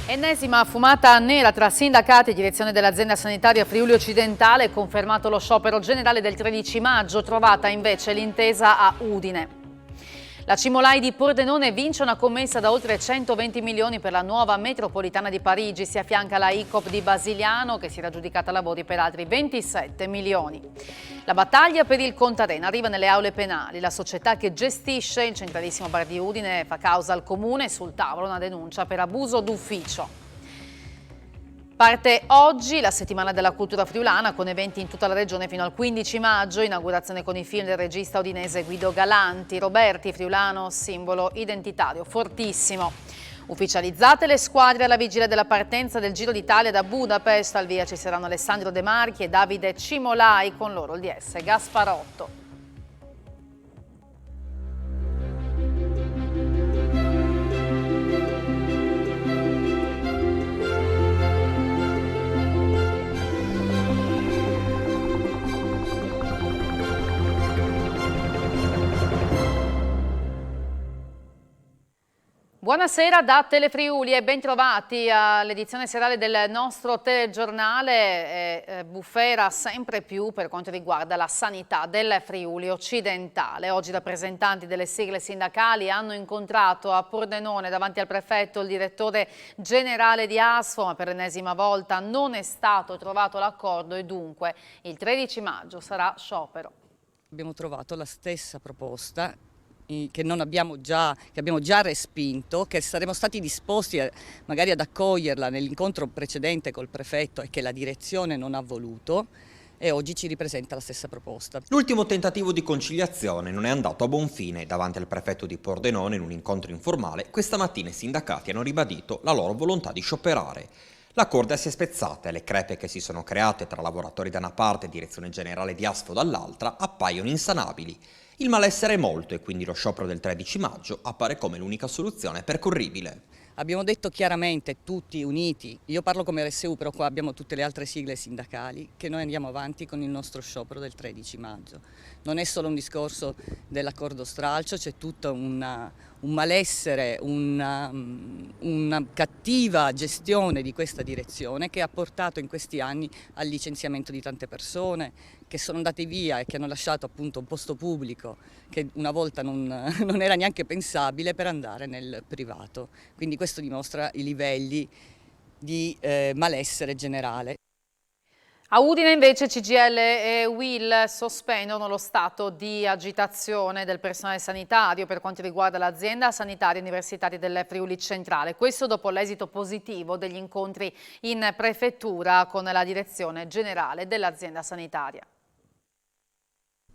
Ennesima fumata nera tra sindacati e direzione dell'azienda sanitaria Friuli Occidentale, confermato lo sciopero generale del 13 maggio, trovata invece l'intesa a Udine. La Cimolai di Pordenone vince una commessa da oltre 120 milioni per la nuova metropolitana di Parigi. Si affianca la ICOP di Basiliano che si era aggiudicata lavori per altri 27 milioni. La battaglia per il Contarena arriva nelle aule penali. La società che gestisce il centralissimo bar di Udine fa causa al comune, sul tavolo una denuncia per abuso d'ufficio. Parte oggi la settimana della cultura friulana con eventi in tutta la regione fino al 15 maggio, inaugurazione con i film del regista udinese Guido Galanti, Roberti, friulano, simbolo identitario fortissimo. Ufficializzate le squadre alla vigilia della partenza del Giro d'Italia da Budapest, al via ci saranno Alessandro De Marchi e Davide Cimolai, con loro il DS Gasparotto. Buonasera da Telefriuli e bentrovati all'edizione serale del nostro telegiornale. Bufera sempre più per quanto riguarda la sanità del Friuli Occidentale. Oggi rappresentanti delle sigle sindacali hanno incontrato a Pordenone davanti al prefetto il direttore generale di ASFO, ma per l'ennesima volta non è stato trovato l'accordo e dunque il 13 maggio sarà sciopero. Abbiamo trovato la stessa proposta che abbiamo già respinto, che saremmo stati disposti magari ad accoglierla nell'incontro precedente col prefetto e che la direzione non ha voluto, e oggi ci ripresenta la stessa proposta. L'ultimo tentativo di conciliazione non è andato a buon fine. Davanti al prefetto di Pordenone in un incontro informale, questa mattina i sindacati hanno ribadito la loro volontà di scioperare. La corda si è spezzata e le crepe che si sono create tra lavoratori da una parte e direzione generale di ASFO dall'altra appaiono insanabili. Il malessere è molto e quindi lo sciopero del 13 maggio appare come l'unica soluzione percorribile. Abbiamo detto chiaramente, tutti uniti, io parlo come RSU, però qua abbiamo tutte le altre sigle sindacali, che noi andiamo avanti con il nostro sciopero del 13 maggio. Non è solo un discorso dell'accordo stralcio, c'è tutto un malessere, una cattiva gestione di questa direzione che ha portato in questi anni al licenziamento di tante persone che sono andate via e che hanno lasciato appunto un posto pubblico che una volta non era neanche pensabile per andare nel privato. Quindi questo dimostra i livelli di malessere generale. A Udine invece CGIL e UIL sospendono lo stato di agitazione del personale sanitario per quanto riguarda l'azienda sanitaria universitaria del Friuli Centrale. Questo dopo l'esito positivo degli incontri in prefettura con la direzione generale dell'azienda sanitaria.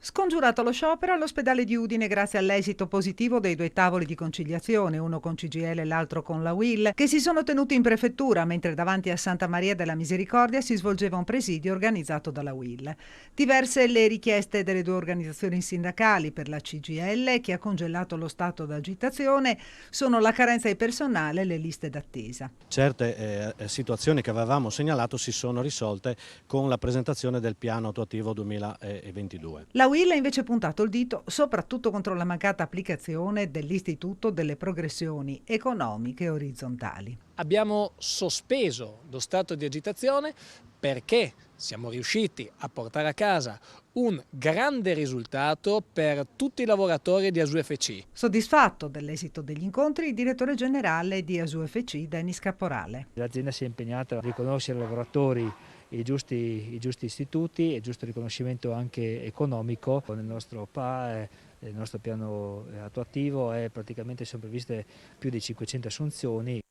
Scongiurato lo sciopero all'ospedale di Udine grazie all'esito positivo dei due tavoli di conciliazione, uno con CGIL e l'altro con la UIL, che si sono tenuti in prefettura, mentre davanti a Santa Maria della Misericordia si svolgeva un presidio organizzato dalla UIL. Diverse le richieste delle due organizzazioni sindacali. Per la CGIL, che ha congelato lo stato d'agitazione, sono la carenza di personale e le liste d'attesa. Certe situazioni che avevamo segnalato si sono risolte con la presentazione del piano attuativo 2022. La UIL ha invece puntato il dito soprattutto contro la mancata applicazione dell'Istituto delle Progressioni Economiche Orizzontali. Abbiamo sospeso lo stato di agitazione perché siamo riusciti a portare a casa un grande risultato per tutti i lavoratori di ASUFC. Soddisfatto dell'esito degli incontri, il direttore generale di ASUFC, Denis Caporale. L'azienda si è impegnata a riconoscere ai lavoratori i giusti istituti e il giusto riconoscimento anche economico. Nel nostro PA, nel nostro piano attuativo, praticamente sono previste più di 500 assunzioni.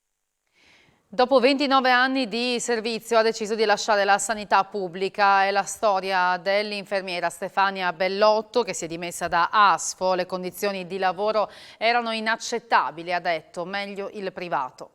Dopo 29 anni di servizio ha deciso di lasciare la sanità pubblica. È la storia dell'infermiera Stefania Bellotto che si è dimessa da ASFO. Le condizioni di lavoro erano inaccettabili, ha detto, meglio il privato.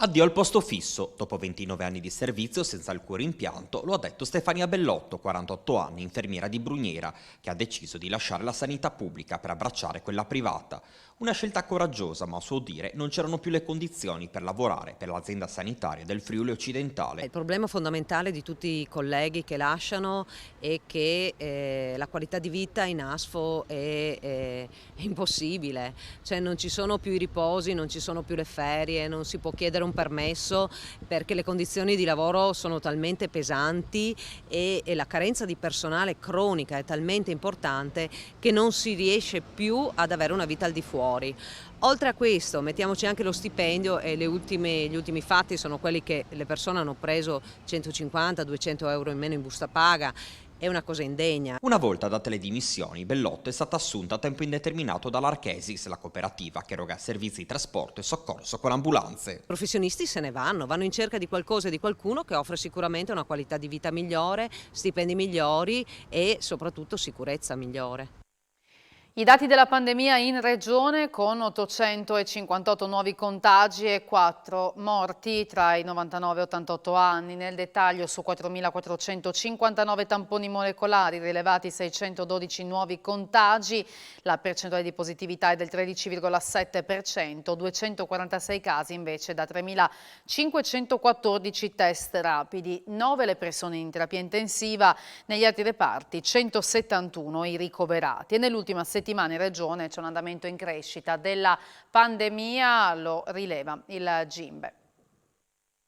Addio al posto fisso. Dopo 29 anni di servizio senza alcun rimpianto, lo ha detto Stefania Bellotto, 48 anni, infermiera di Brugnera, che ha deciso di lasciare la sanità pubblica per abbracciare quella privata. Una scelta coraggiosa, ma a suo dire non c'erano più le condizioni per lavorare per l'azienda sanitaria del Friuli Occidentale. Il problema fondamentale di tutti i colleghi che lasciano è che la qualità di vita in ASFO è impossibile, cioè non ci sono più i riposi, non ci sono più le ferie, non si può chiedere un permesso perché le condizioni di lavoro sono talmente pesanti e la carenza di personale cronica è talmente importante che non si riesce più ad avere una vita al di fuori. Oltre a questo mettiamoci anche lo stipendio e gli ultimi fatti sono quelli che le persone hanno preso 150-200 euro in meno in busta paga. È una cosa indegna. Una volta date le dimissioni, Bellotto è stata assunta a tempo indeterminato dall'Archesis, la cooperativa che eroga servizi di trasporto e soccorso con ambulanze. I professionisti se ne vanno in cerca di qualcosa e di qualcuno che offre sicuramente una qualità di vita migliore, stipendi migliori e soprattutto sicurezza migliore. I dati della pandemia in regione con 858 nuovi contagi e 4 morti tra i 99 e 88 anni. Nel dettaglio su 4.459 tamponi molecolari rilevati 612 nuovi contagi, la percentuale di positività è del 13,7%, 246 casi invece da 3.514 test rapidi, 9 le persone in terapia intensiva, negli altri reparti 171 i ricoverati e nell'ultima settimana in regione c'è un andamento in crescita della pandemia, lo rileva il GIMBE.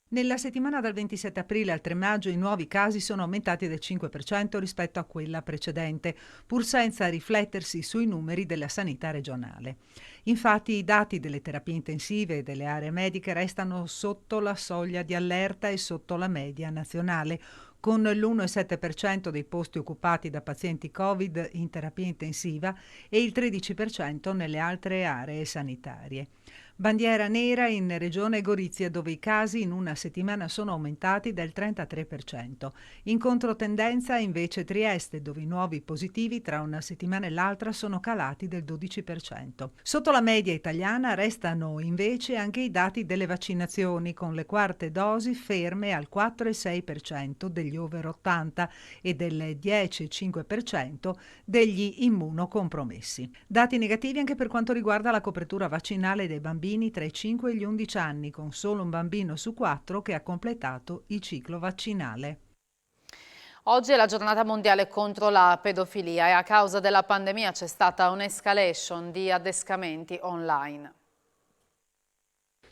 Nella settimana dal 27 aprile al 3 maggio i nuovi casi sono aumentati del 5% rispetto a quella precedente, pur senza riflettersi sui numeri della sanità regionale. Infatti i dati delle terapie intensive e delle aree mediche restano sotto la soglia di allerta e sotto la media nazionale, con l'1,7% dei posti occupati da pazienti Covid in terapia intensiva e il 13% nelle altre aree sanitarie. Bandiera nera in regione Gorizia, dove i casi in una settimana sono aumentati del 33%. In controtendenza invece Trieste, dove i nuovi positivi tra una settimana e l'altra sono calati del 12%. Sotto la media italiana restano invece anche i dati delle vaccinazioni, con le quarte dosi ferme al 4,6% degli over 80 e del 10,5% degli immunocompromessi. Dati negativi anche per quanto riguarda la copertura vaccinale dei bambini tra i 5 e gli 11 anni, con solo un bambino su 4 che ha completato il ciclo vaccinale. Oggi è la giornata mondiale contro la pedofilia e a causa della pandemia c'è stata un'escalation di addescamenti online.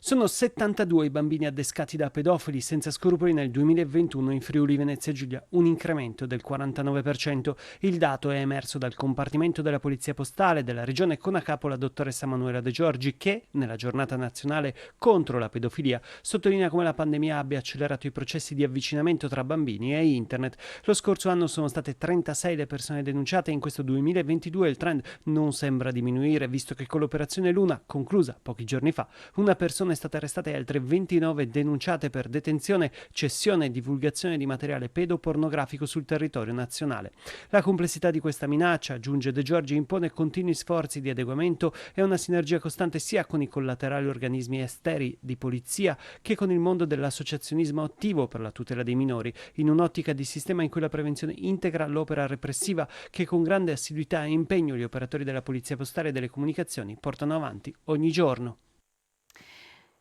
Sono 72 i bambini addescati da pedofili senza scrupoli nel 2021 in Friuli Venezia Giulia, un incremento del 49%. Il dato è emerso dal compartimento della Polizia Postale della regione con a capo la dottoressa Manuela De Giorgi che, nella giornata nazionale contro la pedofilia, sottolinea come la pandemia abbia accelerato i processi di avvicinamento tra bambini e internet. Lo scorso anno sono state 36 le persone denunciate e in questo 2022 il trend non sembra diminuire, visto che con l'operazione Luna, conclusa pochi giorni fa, una persona è state arrestate e altre 29 denunciate per detenzione, cessione e divulgazione di materiale pedopornografico sul territorio nazionale. La complessità di questa minaccia, aggiunge De Giorgi, impone continui sforzi di adeguamento e una sinergia costante sia con i collaterali organismi esteri di polizia che con il mondo dell'associazionismo attivo per la tutela dei minori, in un'ottica di sistema in cui la prevenzione integra l'opera repressiva che con grande assiduità e impegno gli operatori della Polizia Postale e delle Comunicazioni portano avanti ogni giorno.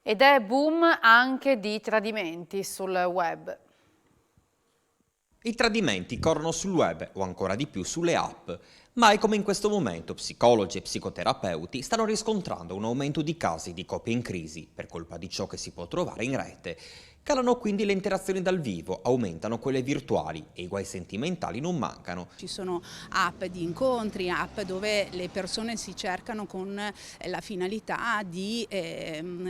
Ed è boom anche di tradimenti sul web. I tradimenti corrono sul web o ancora di più sulle app. Mai come in questo momento psicologi e psicoterapeuti stanno riscontrando un aumento di casi di coppie in crisi per colpa di ciò che si può trovare in rete. Calano quindi le interazioni dal vivo, aumentano quelle virtuali e i guai sentimentali non mancano. Ci sono app di incontri, app dove le persone si cercano con la finalità di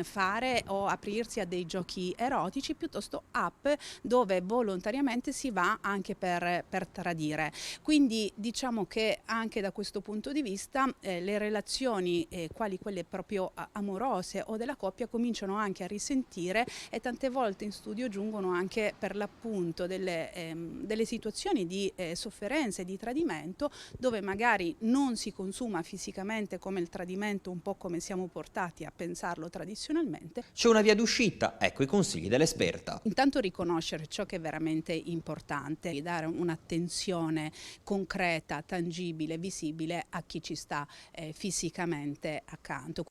fare o aprirsi a dei giochi erotici, piuttosto app dove volontariamente si va anche per tradire. Quindi diciamo che anche da questo punto di vista le relazioni, quali quelle proprio amorose o della coppia, cominciano anche a risentire e tante volte in studio giungono anche per l'appunto delle situazioni di sofferenza e di tradimento, dove magari non si consuma fisicamente come il tradimento, un po' come siamo portati a pensarlo tradizionalmente. C'è una via d'uscita? Ecco i consigli dell'esperta. Intanto riconoscere ciò che è veramente importante e dare un'attenzione concreta, tangibile, visibile a chi ci sta fisicamente accanto.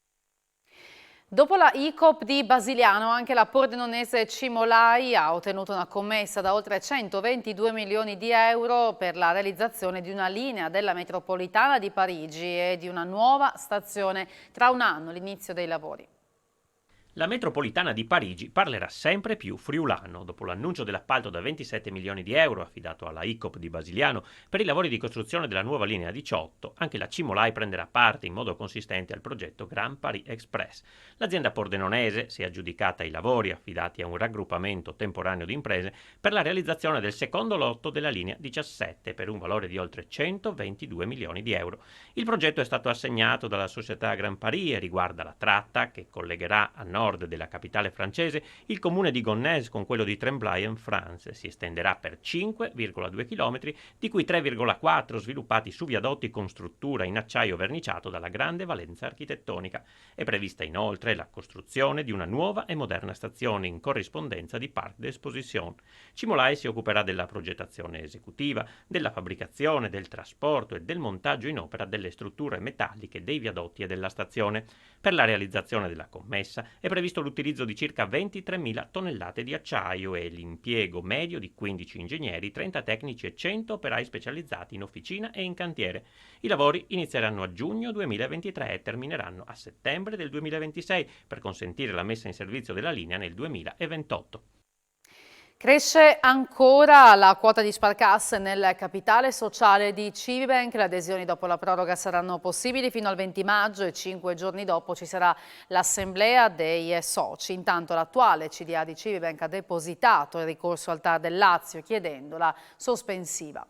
Dopo la ICOP di Basiliano, anche la pordenonese Cimolai ha ottenuto una commessa da oltre 122 milioni di euro per la realizzazione di una linea della metropolitana di Parigi e di una nuova stazione tra un anno, l'inizio dei lavori. La metropolitana di Parigi parlerà sempre più friulano. Dopo l'annuncio dell'appalto da 27 milioni di euro affidato alla ICOP di Basiliano per i lavori di costruzione della nuova linea 18, anche la Cimolai prenderà parte in modo consistente al progetto Grand Paris Express. L'azienda pordenonese si è aggiudicata i lavori affidati a un raggruppamento temporaneo di imprese per la realizzazione del secondo lotto della linea 17 per un valore di oltre 122 milioni di euro. Il progetto è stato assegnato dalla società Grand Paris e riguarda la tratta che collegherà a nord della capitale francese il comune di Gonesse con quello di Tremblay-en-France. Si estenderà per 5,2 km, di cui 3,4 sviluppati su viadotti con struttura in acciaio verniciato dalla grande valenza architettonica. È prevista inoltre la costruzione di una nuova e moderna stazione in corrispondenza di Parc d'Exposition. Cimolai si occuperà della progettazione esecutiva, della fabbricazione, del trasporto e del montaggio in opera delle strutture metalliche dei viadotti e della stazione. Per la realizzazione della commessa è previsto l'utilizzo di circa 23.000 tonnellate di acciaio e l'impiego medio di 15 ingegneri, 30 tecnici e 100 operai specializzati in officina e in cantiere. I lavori inizieranno a giugno 2023 e termineranno a settembre del 2026 per consentire la messa in servizio della linea nel 2028. Cresce ancora la quota di sparcasse nel capitale sociale di Civibank. Le adesioni dopo la proroga saranno possibili fino al 20 maggio e 5 giorni dopo ci sarà l'assemblea dei soci. Intanto l'attuale CDA di Civibank ha depositato il ricorso al TAR del Lazio chiedendola sospensiva.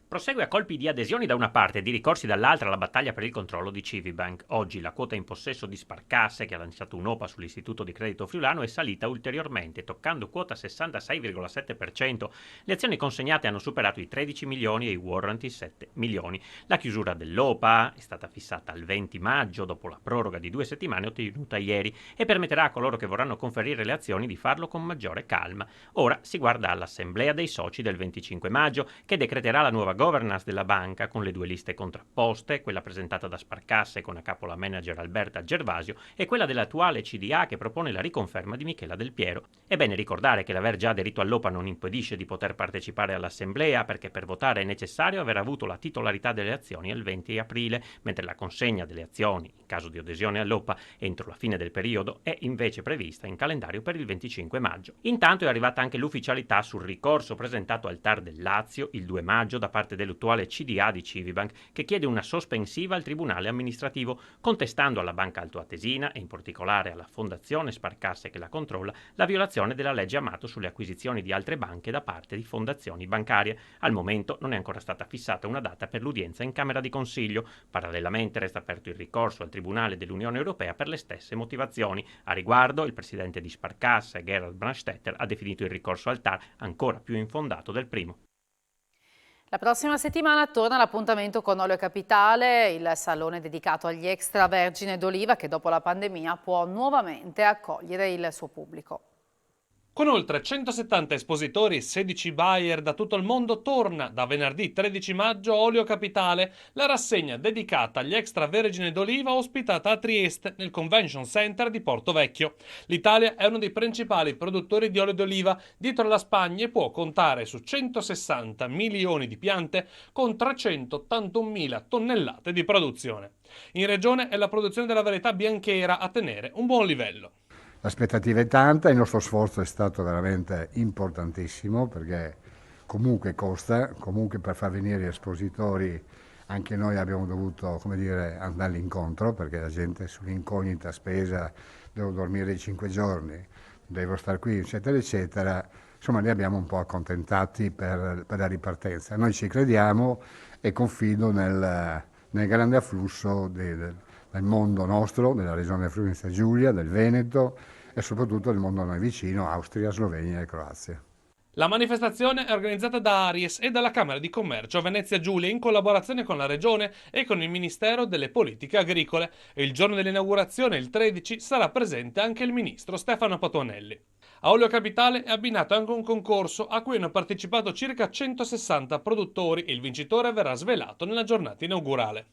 Prosegue a colpi di adesioni da una parte e di ricorsi dall'altra la battaglia per il controllo di Civibank. Oggi la quota in possesso di Sparcasse, che ha lanciato un'OPA sull'Istituto di Credito Friulano, è salita ulteriormente, toccando quota 66,7%. Le azioni consegnate hanno superato i 13 milioni e i warrant i 7 milioni. La chiusura dell'OPA è stata fissata al 20 maggio, dopo la proroga di 2 settimane ottenuta ieri, e permetterà a coloro che vorranno conferire le azioni di farlo con maggiore calma. Ora si guarda all'assemblea dei soci del 25 maggio, che decreterà la nuova governance della banca con le due liste contrapposte, quella presentata da Sparcasse con a capo la manager Alberta Gervasio e quella dell'attuale CDA che propone la riconferma di Michela Del Piero. È bene ricordare che l'aver già aderito all'OPA non impedisce di poter partecipare all'assemblea, perché per votare è necessario aver avuto la titolarità delle azioni il 20 aprile, mentre la consegna delle azioni, in caso di adesione all'OPA, entro la fine del periodo è invece prevista in calendario per il 25 maggio. Intanto è arrivata anche l'ufficialità sul ricorso presentato al TAR del Lazio il 2 maggio da parte dell'attuale CDA di Civibank, che chiede una sospensiva al tribunale amministrativo, contestando alla Banca Altoatesina e in particolare alla Fondazione Sparcasse che la controlla la violazione della legge Amato sulle acquisizioni di altre banche da parte di fondazioni bancarie. Al momento non è ancora stata fissata una data per l'udienza in Camera di Consiglio. Parallelamente resta aperto il ricorso al Tribunale dell'Unione Europea per le stesse motivazioni. A riguardo il presidente di Sparcasse, Gerhard Brandstetter, ha definito il ricorso al TAR ancora più infondato del primo. La prossima settimana torna l'appuntamento con Olio Capitale, il salone dedicato agli extravergine d'oliva che dopo la pandemia può nuovamente accogliere il suo pubblico. Con oltre 170 espositori e 16 buyer da tutto il mondo torna da venerdì 13 maggio Olio Capitale, la rassegna dedicata agli extravergine d'oliva ospitata a Trieste nel Convention Center di Porto Vecchio. L'Italia è uno dei principali produttori di olio d'oliva dietro la Spagna e può contare su 160 milioni di piante con 381.000 tonnellate di produzione. In regione è la produzione della varietà bianchera a tenere un buon livello. L'aspettativa è tanta, il nostro sforzo è stato veramente importantissimo perché comunque costa, comunque per far venire gli espositori anche noi abbiamo dovuto, come dire, andarli incontro perché la gente sull'incognita spesa, devo dormire 5 giorni, devo stare qui, eccetera, eccetera. Insomma, li abbiamo un po' accontentati per la ripartenza. Noi ci crediamo e confido nel grande afflusso del mondo nostro, della regione Friuli-Venezia Giulia, del Veneto e soprattutto nel mondo a noi vicino, Austria, Slovenia e Croazia. La manifestazione è organizzata da Aries e dalla Camera di Commercio Venezia Giulia in collaborazione con la Regione e con il Ministero delle Politiche Agricole. E il giorno dell'inaugurazione, il 13, sarà presente anche il ministro Stefano Patuanelli. A Olio Capitale è abbinato anche un concorso a cui hanno partecipato circa 160 produttori e il vincitore verrà svelato nella giornata inaugurale.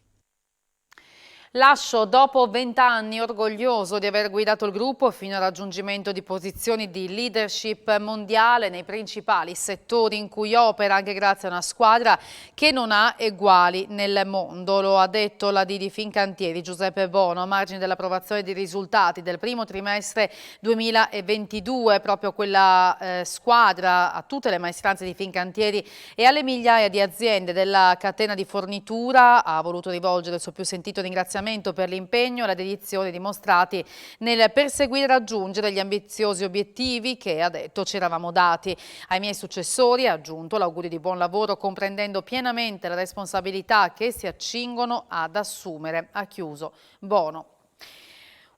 Lascio dopo 20 anni orgoglioso di aver guidato il gruppo fino al raggiungimento di posizioni di leadership mondiale nei principali settori in cui opera, anche grazie a una squadra che non ha eguali nel mondo. Lo ha detto la DD Fincantieri Giuseppe Bono a margine dell'approvazione dei risultati del primo trimestre 2022. Proprio quella squadra a tutte le maestranze di Fincantieri e alle migliaia di aziende della catena di fornitura ha voluto rivolgere il suo più sentito ringraziamento per l'impegno e la dedizione dimostrati nel perseguire e raggiungere gli ambiziosi obiettivi che, ha detto, ci eravamo dati. Ai miei successori ha aggiunto l'augurio di buon lavoro, comprendendo pienamente la responsabilità che si accingono ad assumere. Ha chiuso Bono.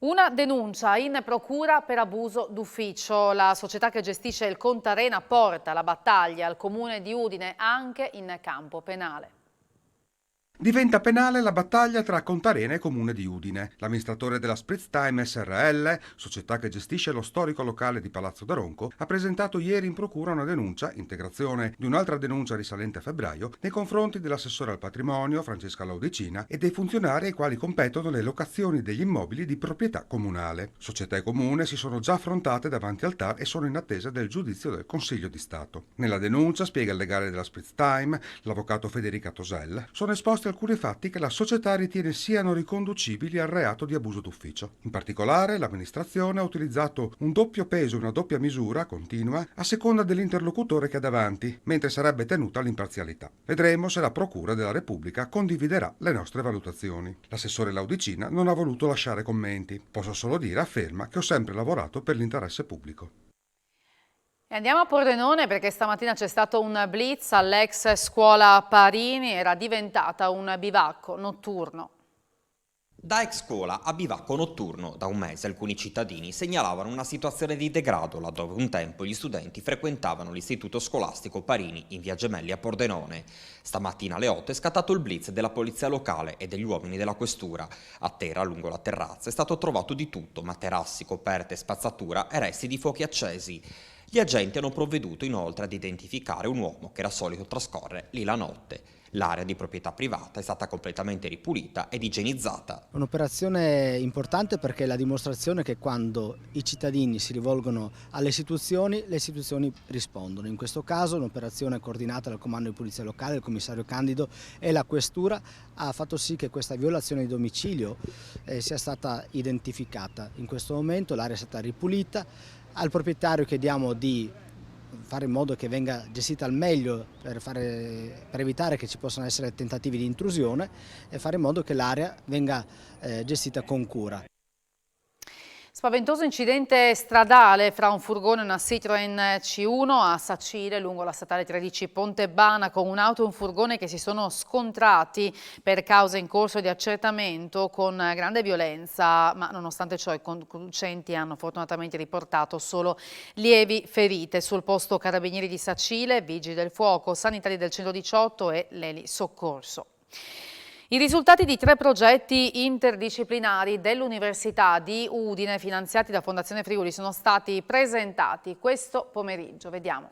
Una denuncia in procura per abuso d'ufficio. La società che gestisce il Contarena porta la battaglia al comune di Udine anche in campo penale. Diventa penale la battaglia tra Contarena e Comune di Udine. L'amministratore della Spritztime SRL, società che gestisce lo storico locale di Palazzo d'Aronco, ha presentato ieri in procura una denuncia, integrazione di un'altra denuncia risalente a febbraio, nei confronti dell'assessore al patrimonio Francesca Laudicina e dei funzionari ai quali competono le locazioni degli immobili di proprietà comunale. Società e Comune si sono già affrontate davanti al TAR e sono in attesa del giudizio del Consiglio di Stato. Nella denuncia, spiega il legale della Spritztime, l'avvocato Federica Tosel, sono esposti alcuni fatti che la società ritiene siano riconducibili al reato di abuso d'ufficio. In particolare, l'amministrazione ha utilizzato un doppio peso e una doppia misura continua a seconda dell'interlocutore che ha davanti, mentre sarebbe tenuta l'imparzialità. Vedremo se la Procura della Repubblica condividerà le nostre valutazioni. L'assessore Laudicina non ha voluto lasciare commenti. Posso solo dire, afferma, che ho sempre lavorato per l'interesse pubblico. E andiamo a Pordenone perché stamattina c'è stato un blitz all'ex scuola Parini, era diventata un bivacco notturno. Da ex scuola a bivacco notturno, da un mese alcuni cittadini segnalavano una situazione di degrado laddove un tempo gli studenti frequentavano l'istituto scolastico Parini in via Gemelli a Pordenone. Stamattina alle 8 è scattato il blitz della polizia locale e degli uomini della questura. A terra, lungo la terrazza, è stato trovato di tutto: materassi, coperte, spazzatura e resti di fuochi accesi. Gli agenti hanno provveduto inoltre ad identificare un uomo che era solito trascorrere lì la notte. L'area di proprietà privata è stata completamente ripulita ed igienizzata. Un'operazione importante perché è la dimostrazione che quando i cittadini si rivolgono alle istituzioni, le istituzioni rispondono. In questo caso un'operazione coordinata dal Comando di Polizia Locale, il commissario Candido e la Questura ha fatto sì che questa violazione di domicilio sia stata identificata. In questo momento l'area è stata ripulita. Al proprietario chiediamo di fare in modo che venga gestita al meglio per evitare che ci possano essere tentativi di intrusione e fare in modo che l'area venga gestita con cura. Spaventoso incidente stradale fra un furgone e una Citroen C1 a Sacile, lungo la statale 13 Pontebana, con un'auto e un furgone che si sono scontrati per causa in corso di accertamento con grande violenza, ma nonostante ciò i conducenti hanno fortunatamente riportato solo lievi ferite. Sul posto Carabinieri di Sacile, Vigili del Fuoco, Sanitari del 118 e l'Eli Soccorso. I risultati di 3 progetti interdisciplinari dell'Università di Udine finanziati da Fondazione Friuli sono stati presentati questo pomeriggio. Vediamo.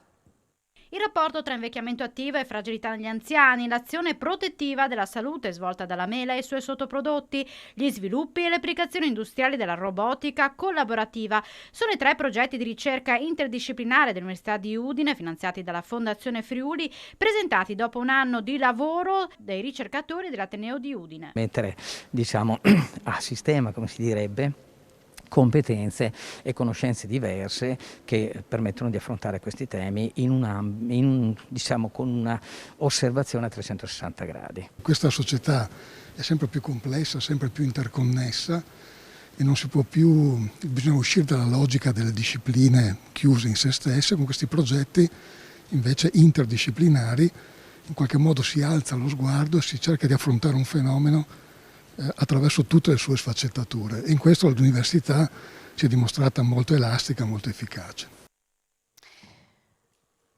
Il rapporto tra invecchiamento attivo e fragilità negli anziani, l'azione protettiva della salute svolta dalla Mela e i suoi sottoprodotti, gli sviluppi e le applicazioni industriali della robotica collaborativa sono i 3 progetti di ricerca interdisciplinare dell'Università di Udine finanziati dalla Fondazione Friuli, presentati dopo un anno di lavoro dai ricercatori dell'Ateneo di Udine. Mettere, a sistema, come si direbbe, competenze e conoscenze diverse che permettono di affrontare questi temi con una osservazione a 360 gradi. Questa società è sempre più complessa, sempre più interconnessa e non si può più, bisogna uscire dalla logica delle discipline chiuse in se stesse. Con questi progetti invece interdisciplinari in qualche modo si alza lo sguardo e si cerca di affrontare un fenomeno attraverso tutte le sue sfaccettature. E in questo l'università si è dimostrata molto elastica, molto efficace.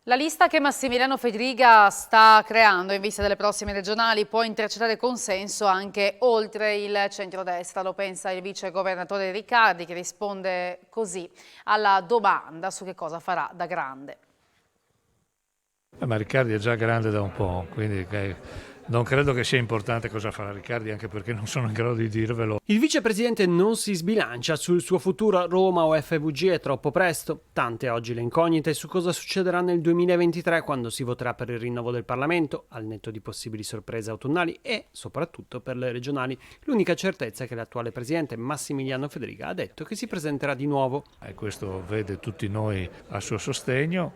La lista che Massimiliano Fedriga sta creando in vista delle prossime regionali può intercettare consenso anche oltre il centrodestra, lo pensa il vice governatore Riccardi, che risponde così alla domanda su che cosa farà da grande. Ma Riccardi è già grande da un po', quindi non credo che sia importante cosa farà Riccardi, anche perché non sono in grado di dirvelo. Il vicepresidente non si sbilancia sul suo futuro a Roma o FVG, è troppo presto. Tante oggi le incognite su cosa succederà nel 2023 quando si voterà per il rinnovo del Parlamento, al netto di possibili sorprese autunnali e, soprattutto, per le regionali. L'unica certezza è che l'attuale presidente Massimiliano Fedriga ha detto che si presenterà di nuovo. E questo vede tutti noi a suo sostegno,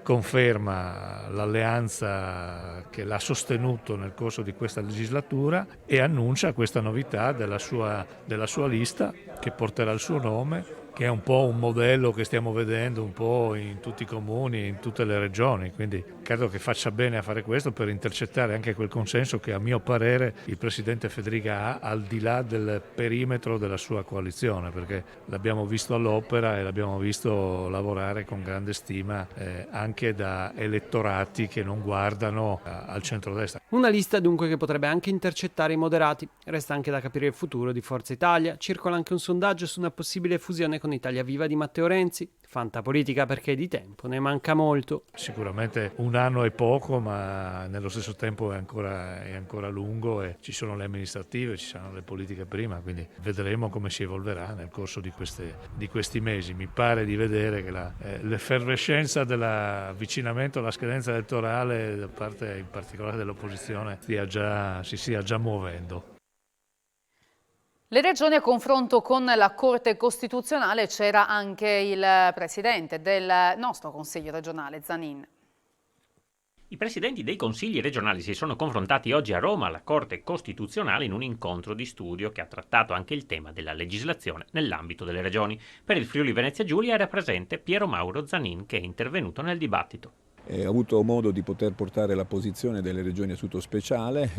conferma l'alleanza che l'ha sostenuto nel corso di questa legislatura e annuncia questa novità della sua lista che porterà il suo nome, che è un po' un modello che stiamo vedendo un po' in tutti i comuni e in tutte le regioni, quindi credo che faccia bene a fare questo per intercettare anche quel consenso che a mio parere il presidente Fedriga ha al di là del perimetro della sua coalizione, perché l'abbiamo visto all'opera e l'abbiamo visto lavorare con grande stima anche da elettorati che non guardano al centrodestra. Una lista dunque che potrebbe anche intercettare i moderati. Resta anche da capire il futuro di Forza Italia. Circola anche un sondaggio su una possibile fusione con Italia Viva di Matteo Renzi. Fantapolitica perché di tempo ne manca molto. Sicuramente un anno è poco, ma nello stesso tempo è ancora lungo e ci sono le amministrative, ci saranno le politiche prima, quindi vedremo come si evolverà nel corso di questi mesi. Mi pare di vedere che l'effervescenza dell'avvicinamento alla scadenza elettorale da parte in particolare dell'opposizione si stia già muovendo. Le regioni a confronto con la Corte Costituzionale c'era anche il presidente del nostro Consiglio regionale, Zanin. I presidenti dei consigli regionali si sono confrontati oggi a Roma alla Corte Costituzionale in un incontro di studio che ha trattato anche il tema della legislazione nell'ambito delle regioni. Per il Friuli Venezia Giulia era presente Piero Mauro Zanin, che è intervenuto nel dibattito. Ho avuto modo di poter portare la posizione delle regioni a statuto speciale,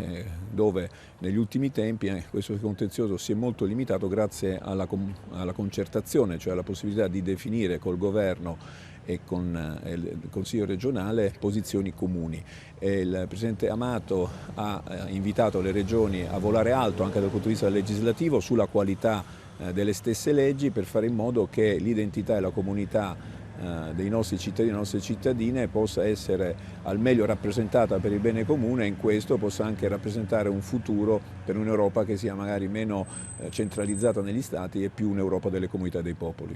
dove negli ultimi tempi questo contenzioso si è molto limitato grazie alla concertazione, cioè alla possibilità di definire col governo e con il Consiglio regionale posizioni comuni. Il Presidente Amato ha invitato le regioni a volare alto anche dal punto di vista legislativo sulla qualità delle stesse leggi per fare in modo che l'identità e la comunità dei nostri cittadini e delle nostre cittadine possa essere al meglio rappresentata per il bene comune e in questo possa anche rappresentare un futuro per un'Europa che sia magari meno centralizzata negli Stati e più un'Europa delle comunità dei popoli.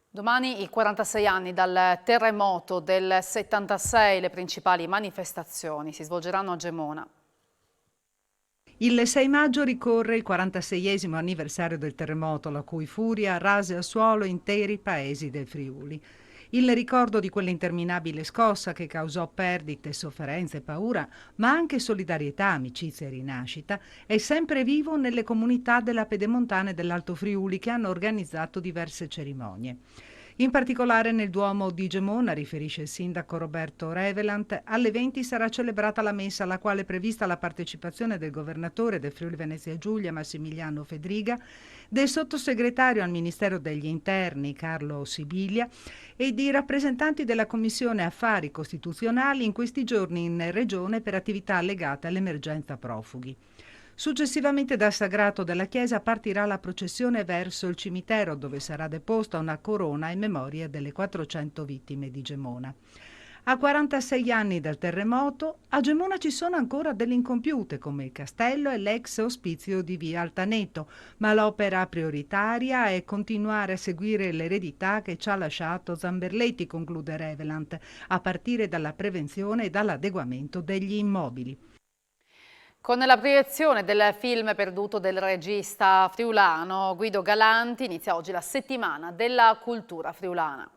Domani i 46 anni dal terremoto del 76, le principali manifestazioni si svolgeranno a Gemona. Il 6 maggio ricorre il 46esimo anniversario del terremoto, la cui furia rase al suolo interi paesi del Friuli. Il ricordo di quell'interminabile scossa che causò perdite, sofferenze e paura, ma anche solidarietà, amicizia e rinascita, è sempre vivo nelle comunità della Pedemontana e dell'Alto Friuli che hanno organizzato diverse cerimonie. In particolare nel Duomo di Gemona, riferisce il sindaco Roberto Revelant, alle 20 sarà celebrata la messa alla quale è prevista la partecipazione del governatore del Friuli Venezia Giulia Massimiliano Fedriga, del sottosegretario al Ministero degli Interni Carlo Sibilia e di rappresentanti della Commissione Affari Costituzionali in questi giorni in Regione per attività legate all'emergenza profughi. Successivamente dal sagrato della chiesa partirà la processione verso il cimitero dove sarà deposta una corona in memoria delle 400 vittime di Gemona. A 46 anni dal terremoto, a Gemona ci sono ancora delle incompiute come il castello e l'ex ospizio di via Altaneto, ma l'opera prioritaria è continuare a seguire l'eredità che ci ha lasciato Zamberletti, conclude Revelant, a partire dalla prevenzione e dall'adeguamento degli immobili. Con la proiezione del film perduto del regista friulano Guido Galanti inizia oggi la settimana della cultura friulana.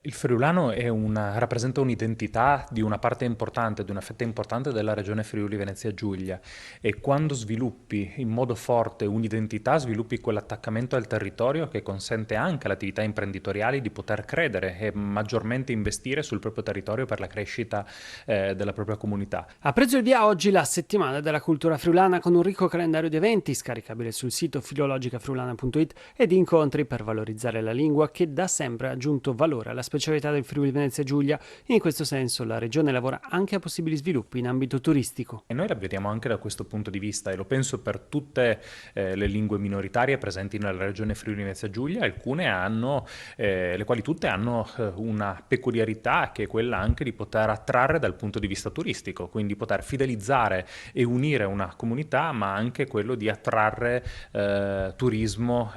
Il friulano rappresenta un'identità di una parte importante, di una fetta importante della regione Friuli Venezia Giulia, e quando sviluppi in modo forte un'identità, sviluppi quell'attaccamento al territorio che consente anche alle attività imprenditoriali di poter credere e maggiormente investire sul proprio territorio per la crescita della propria comunità. Ha preso il via oggi la settimana della cultura friulana con un ricco calendario di eventi scaricabile sul sito filologicafriulana.it e di incontri per valorizzare la lingua che da sempre ha aggiunto valore alla specialità del Friuli Venezia Giulia. In questo senso la regione lavora anche a possibili sviluppi in ambito turistico. E noi la vediamo anche da questo punto di vista, e lo penso per tutte le lingue minoritarie presenti nella regione Friuli Venezia Giulia. Alcune hanno, le quali tutte hanno una peculiarità, che è quella anche di poter attrarre dal punto di vista turistico, quindi poter fidelizzare e unire una comunità, ma anche quello di attrarre turismo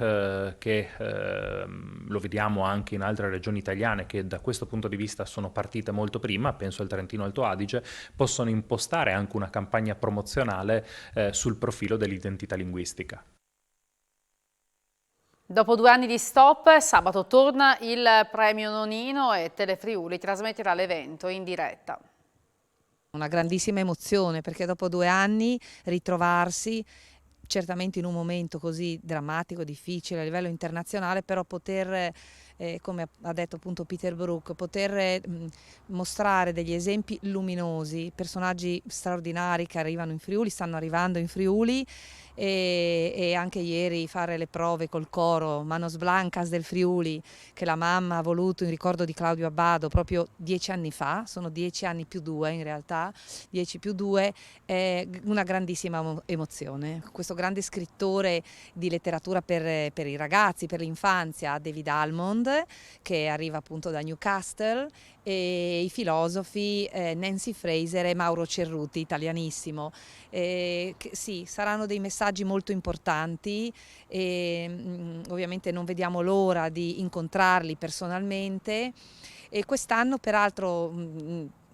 che lo vediamo anche in altre regioni italiane che da questo punto di vista sono partite molto prima, penso al Trentino Alto Adige, possono impostare anche una campagna promozionale sul profilo dell'identità linguistica. Dopo 2 anni di stop, sabato torna il premio Nonino e Telefriuli trasmetterà l'evento in diretta. Una grandissima emozione, perché dopo 2 anni ritrovarsi, certamente in un momento così drammatico, difficile a livello internazionale, però poter, come ha detto appunto Peter Brook, poter mostrare degli esempi luminosi, personaggi straordinari che arrivano in Friuli, stanno arrivando in Friuli, e anche ieri fare le prove col coro Manos Blancas del Friuli, che la mamma ha voluto in ricordo di Claudio Abbado proprio 10 anni fa, sono 10 anni più 2 in realtà, 10 più 2, è una grandissima emozione. Questo grande scrittore di letteratura per i ragazzi, per l'infanzia, David Almond, che arriva appunto da Newcastle, e i filosofi Nancy Fraser e Mauro Cerruti, italianissimo. Sì, saranno dei messaggi molto importanti e ovviamente non vediamo l'ora di incontrarli personalmente, e quest'anno peraltro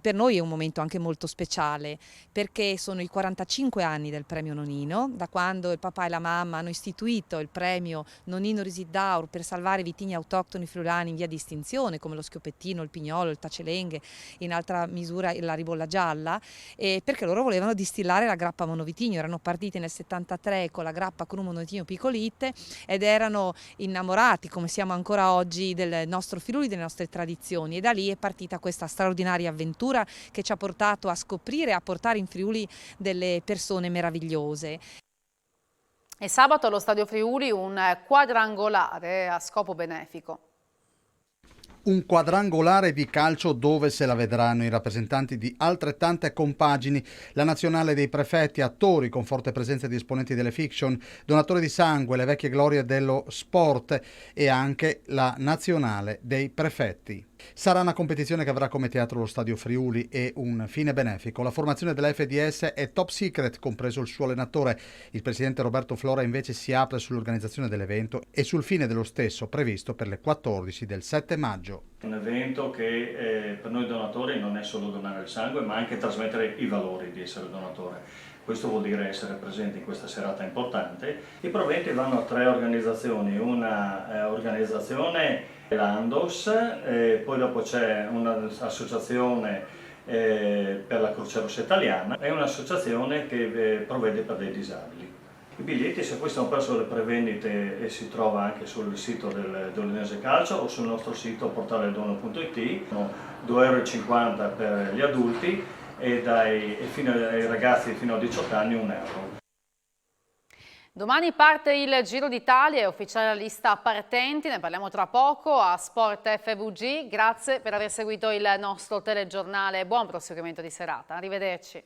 per noi è un momento anche molto speciale, perché sono i 45 anni del premio Nonino, da quando il papà e la mamma hanno istituito il premio Nonino Risidaur per salvare vitigni autoctoni friulani in via di estinzione, come lo schioppettino, il pignolo, il tacelenghe, in altra misura la ribolla gialla, perché loro volevano distillare la grappa monovitigno. Erano partiti nel 73 con la grappa con un monovitigno piccolite ed erano innamorati, come siamo ancora oggi, del nostro Friuli, delle nostre tradizioni, e da lì è partita questa straordinaria avventura che ci ha portato a scoprire e a portare in Friuli delle persone meravigliose. E sabato allo Stadio Friuli un quadrangolare a scopo benefico. Un quadrangolare di calcio dove se la vedranno i rappresentanti di altrettante compagini, la nazionale dei prefetti, attori con forte presenza di esponenti delle fiction, donatori di sangue, le vecchie glorie dello sport, e anche la nazionale dei prefetti. Sarà una competizione che avrà come teatro lo Stadio Friuli e un fine benefico. La formazione della FDS è top secret, compreso il suo allenatore. Il presidente Roberto Flora invece si apre sull'organizzazione dell'evento e sul fine dello stesso, previsto per le 14 del 7 maggio. Un evento che per noi donatori non è solo donare il sangue, ma anche trasmettere i valori di essere donatore. Questo vuol dire essere presenti in questa serata importante. I proventi vanno a 3 organizzazioni, una organizzazione l'Andos, poi dopo c'è un'associazione per la Croce Rossa Italiana e un'associazione che provvede per dei disabili. I biglietti, se poi sono perso le prevendite, si trova anche sul sito dell'Udinese Calcio o sul nostro sito portaledono.it, 2,50 € per gli adulti e ai ragazzi fino a 18 anni €1. Domani parte il Giro d'Italia, è ufficiale la lista partenti, ne parliamo tra poco a Sport FVG. Grazie per aver seguito il nostro telegiornale, buon proseguimento di serata, arrivederci.